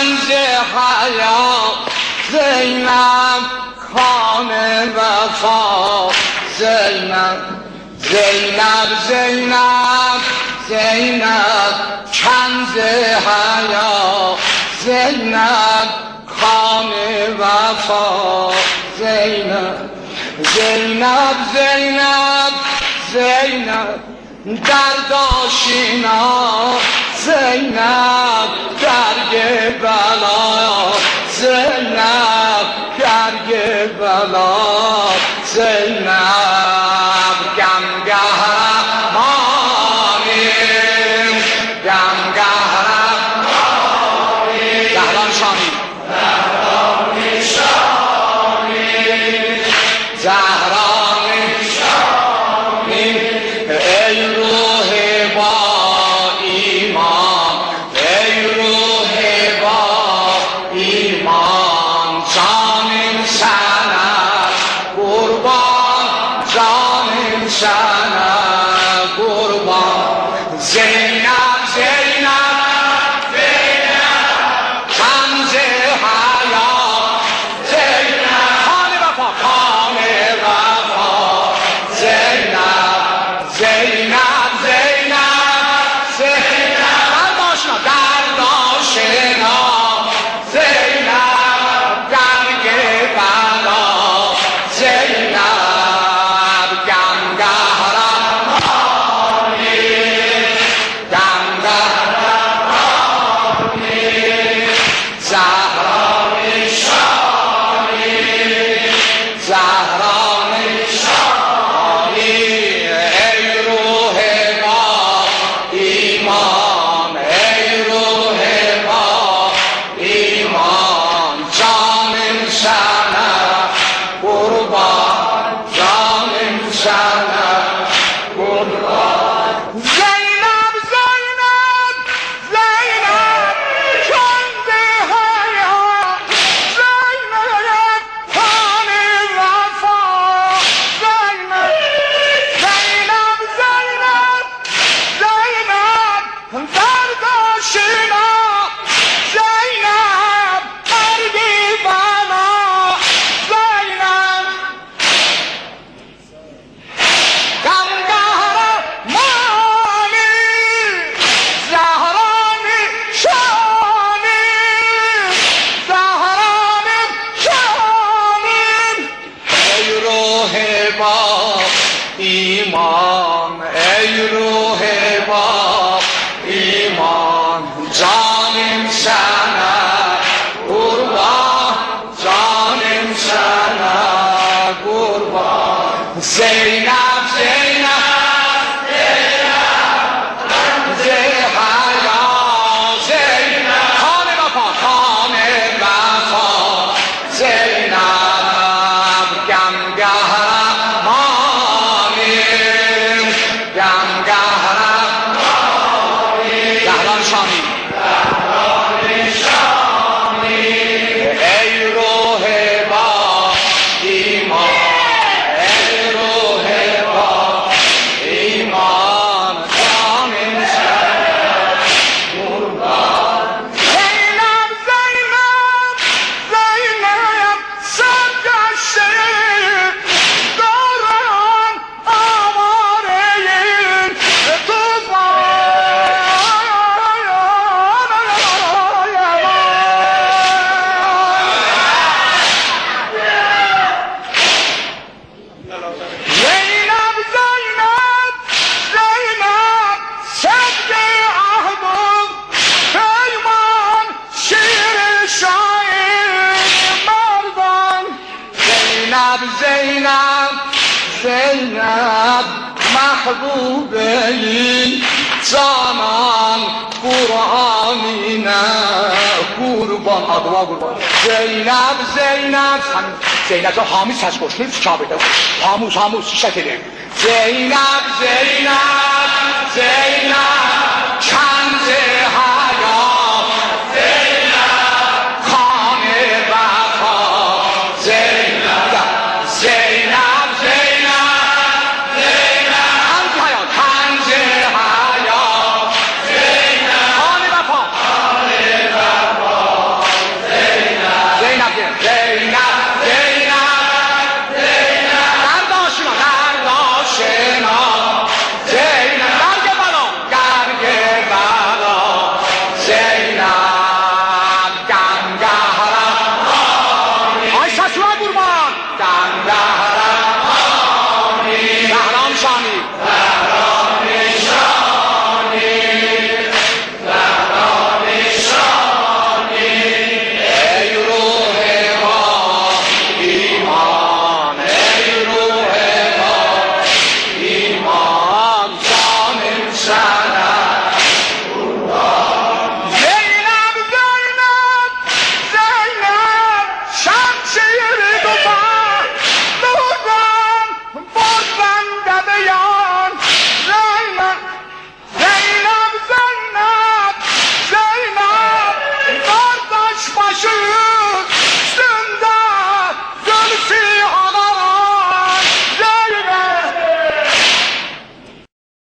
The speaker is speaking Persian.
کنز حیات زینب خان وفا زینب زینب زینب زینب کنز حیات زینب خان وفا زینب زینب زینب زینب درد آشینا زینب درگ بلا زینب درگ بلا زینب گمگهرمانی گمگهرمانی زهران شامی زهران شامی زهران شامی ای روح با ایمان ای روح با ایمان جانم سنت قربان جانم سنت قربان زینب زینب زینب کنز حیات زینب خان وفا خان وفا زینب زینب زینب زینب درداشنا درداشنا زینب درگ بلا زینب گمگهرمانی گمگهرمانی زهران شامی زهران شامی ای روح با ایمان ای روح با ایمان جانم سنت قربان جانم سنت قربان زینب زینب زینب کنز حیات زینب خان وفا زینب زینب زینب زینب درد آشنا زینب مرگ بلا زینب گمگهرمانی زهران شامی زهران شامی ای روح با ایمان ای روح با ایمان جانم سنت قربان جانم سنت قربان زینب زینب زینب کنز حیات زینب خان وفا خان وفا زینب گمگهرمانی گمگهرمانی زهران شامی زهران شامی ای روح با ایمان ای روح با ایمان جانم سنت قربان زینب زینب زینب سرگشته دارم آواره زینب زینب زینب صدق عهد و پیمان شیر شاعر مردان زینب زینب زینب محبوب این جانان قرآنی نه قربان دعا قربان زینب زینب زینب حامی ساز koştu, çabuk. Hamus şekerim. Zeynep